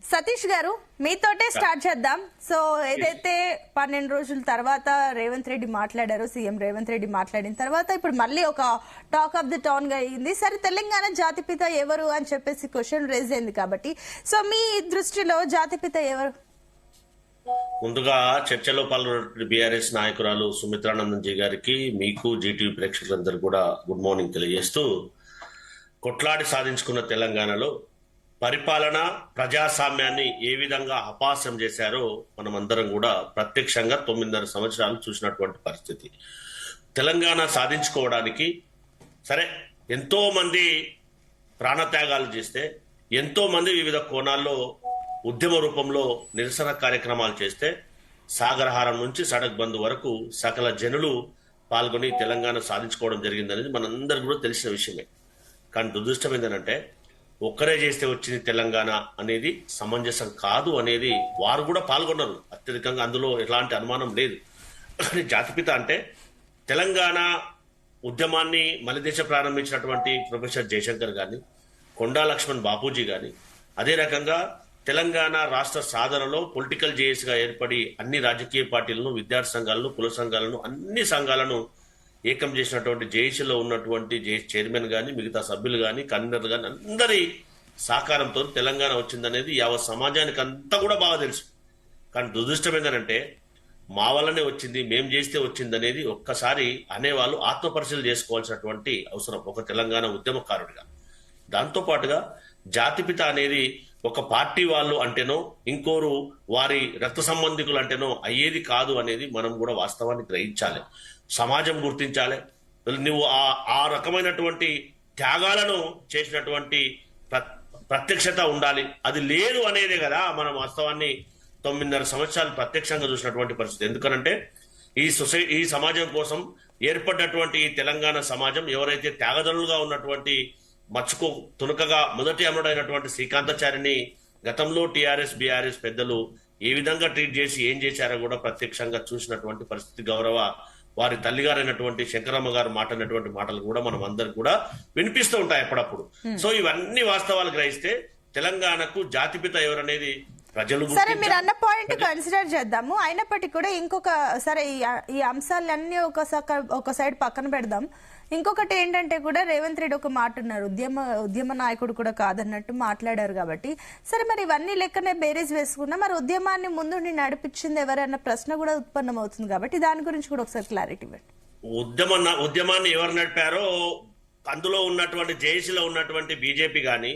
సతీష్ గారు మీతోటే స్టార్ట్ చేద్దాం. సో ఏదైతే 12 రోజుల తర్వాత రేవంత్ రెడ్డి మాట్లాడారు, సీఎం రేవంత్ రెడ్డి మాట్లాడిన తర్వాత ఇప్పుడు మళ్ళీ ఒక టాక్ ఆఫ్ ది టౌన్ గా అయింది. సరే తెలంగాణ జాతిపిత ఎవరు అని చెప్పేసి క్వశ్చన్ రేజ్ అయింది కాబట్టి, సో మీ దృష్టిలో జాతిపిత ఎవరు? ముందుగా చర్చలో పాల్గొన్న బీఆర్ఎస్ నాయకురాలు సుమిత్రానందన్ గారికి, మీకు, జీటీవీ ప్రేక్షకులందరూ కూడా గుడ్ మార్నింగ్ తెలియజేస్తూ, కొట్లాడి సాధించుకున్న తెలంగాణలో పరిపాలన ప్రజాస్వామ్యాన్ని ఏ విధంగా అపహాస్యం చేశారో మనం అందరం కూడా ప్రత్యక్షంగా 9.5 సంవత్సరాలు చూసినటువంటి పరిస్థితి. తెలంగాణ సాధించుకోవడానికి సరే ఎంతో మంది ప్రాణత్యాగాలు చేస్తే, ఎంతో మంది వివిధ కోణాల్లో ఉద్యమ రూపంలో నిరసన కార్యక్రమాలు చేస్తే, సాగరహారం నుంచి సడక్ బంద్ వరకు సకల జనులు పాల్గొని తెలంగాణ సాధించుకోవడం జరిగిందనేది మనందరికీ కూడా తెలిసిన విషయమే. కానీ దురదృష్టం ఏంటంటే ఒక్కరే చేస్తే వచ్చింది తెలంగాణ అనేది సమంజసం కాదు అనేది వారు కూడా పాల్గొన్నారు అత్యధికంగా, అందులో ఎలాంటి అనుమానం లేదు. జాతిపిత అంటే తెలంగాణ ఉద్యమాన్ని మలిదేశ ప్రారంభించినటువంటి ప్రొఫెసర్ జయశంకర్ గాని, కొండా లక్ష్మణ్ బాపూజీ గాని, అదే రకంగా తెలంగాణ రాష్ట్ర సాధనలో పొలిటికల్ జేఏసీగా ఏర్పడి అన్ని రాజకీయ పార్టీలను, విద్యార్థి సంఘాలను, కుల సంఘాలను, అన్ని సంఘాలను ఏకం చేసినటువంటి జేఏసీలో ఉన్నటువంటి చైర్మన్ గాని, మిగతా సభ్యులు గాని, కన్వీనర్ గాని అందరి సహకారంతో తెలంగాణ వచ్చిందనేది యావత్ సమాజానికి అంతా కూడా బాగా తెలుసు. కానీ దురదృష్టం ఏంటంటే మా వల్లనే వచ్చింది, మేం చేస్తే వచ్చిందనేది ఒక్కసారి అనేవాళ్ళు ఆత్మపరిశీలన చేసుకోవాల్సినటువంటి అవసరం ఒక తెలంగాణ ఉద్యమకారుడిగా. దాంతో పాటుగా జాతిపిత అనేది ఒక పార్టీ వాళ్ళు అంటేనో, ఇంకోరు వారి రక్త సంబంధికులు అంటేనో అయ్యేది కాదు అనేది మనం కూడా వాస్తవాన్ని గ్రహించాలి. సమాజం గుర్తించాలి. నువ్వు ఆ రకమైనటువంటి త్యాగాలను చేసినటువంటి ప్రత్యక్షత ఉండాలి. అది లేదు అనేదే కదా మనం వాస్తవాన్ని 9.5 సంవత్సరాలు ప్రత్యక్షంగా చూసినటువంటి పరిస్థితి. ఎందుకనంటే ఈ సమాజం కోసం ఏర్పడినటువంటి ఈ తెలంగాణ సమాజం ఎవరైతే త్యాగదనులుగా ఉన్నటువంటి మచ్చుకు తునకగా మొదటి అమరుడైనటువంటి శ్రీకాంతాచారిని గతంలో టీఆర్ఎస్ బీఆర్ఎస్ పెద్దలు ఏ విధంగా ట్రీట్ చేసి ఏం చేశారో కూడా ప్రత్యక్షంగా చూసినటువంటి పరిస్థితి. గౌరవ వారి తల్లిగారైనటువంటి శంకరమ్మ గారు మాట్లాడినటువంటి మాటలు కూడా మనం అందరికి కూడా వినిపిస్తూ ఉంటాయి అప్పుడప్పుడు. సో ఇవన్నీ వాస్తవాలు గ్రహిస్తే తెలంగాణకు జాతిపిత ఎవరనేది ప్రజలు. సరే, మీరు అన్న పాయింట్ కన్సిడర్ చేద్దాము. అయినప్పటికీ కూడా ఇంకొక సరే ఈ అంశాలన్నీ ఒక సైడ్ పక్కన పెడదాం. ఇంకొకటి ఏంటంటే కూడా రేవంత్ రెడ్డి ఒక మాట ఉన్నారు, ఉద్యమ నాయకుడు కూడా కాదన్నట్టు మాట్లాడారు కాబట్టి, సరే మరి ఇవన్నీ లెక్కనే బేరీజ్ వేసుకున్నా మరి ఉద్యమాన్ని ముందు నడిపించింది ఎవరన్న ప్రశ్న కూడా ఉత్పన్నం అవుతుంది కాబట్టి దాని గురించి కూడా ఒకసారి క్లారిటీ ఇవ్వండి. ఉద్యమాన్ని ఎవరు నడిపారో అందులో ఉన్నటువంటి జేఏసీలో ఉన్నటువంటి బీజేపీ గాని,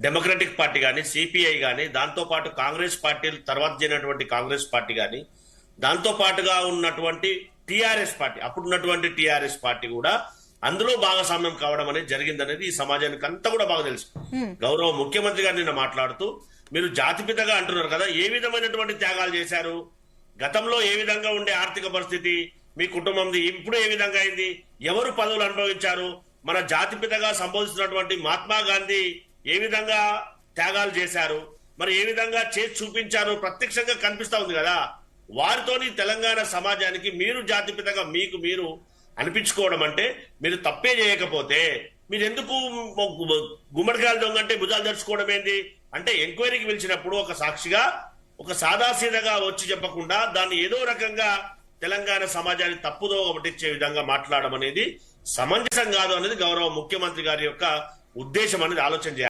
డెమోక్రటిక్ పార్టీ గాని, సిపిఐ గాని, దాంతో పాటు కాంగ్రెస్ పార్టీ తర్వాత చేరినటువంటి కాంగ్రెస్ పార్టీ గాని, దాంతో పాటుగా ఉన్నటువంటి టిఆర్ఎస్ పార్టీ, అప్పుడున్నటువంటి టిఆర్ఎస్ పార్టీ కూడా అందులో భాగస్వామ్యం కావడం అనేది జరిగిందనేది ఈ సమాజానికి అంతా కూడా బాగా తెలుసు. గౌరవ ముఖ్యమంత్రి గారు నిన్న మాట్లాడుతూ మీరు జాతిపితగా అంటున్నారు కదా, ఏ విధమైనటువంటి త్యాగాలు చేశారు, గతంలో ఏ విధంగా ఉండే ఆర్థిక పరిస్థితి మీ కుటుంబంది, ఇప్పుడు ఏ విధంగా అయింది, ఎవరు పదవులు అనుభవించారు, మన జాతిపితగా సంబోధిస్తున్నటువంటి మహాత్మా గాంధీ ఏ విధంగా త్యాగాలు చేశారు, మరి ఏ విధంగా చేసి చూపించారు ప్రత్యక్షంగా కనిపిస్తా ఉంది కదా. వారితోని తెలంగాణ సమాజానికి మీరు జాతిపితగా మీకు మీరు అనిపించుకోవడం అంటే మీరు తప్పే చేయకపోతే మీరు ఎందుకు గుమ్మడికాయలు దొంగ అంటే భుజాలు తెరుచుకోవడం ఏంది అంటే, ఎంక్వైరీకి పిలిచినప్పుడు ఒక సాక్షిగా ఒక సాదాసీదగా వచ్చి చెప్పకుండా దాన్ని ఏదో రకంగా తెలంగాణ సమాజాన్ని తప్పుదో పట్టించే విధంగా మాట్లాడడం అనేది సమంజసం కాదు అనేది గౌరవ ముఖ్యమంత్రి గారి యొక్క ఉద్దేశం అనేది ఆలోచన చేయాలి.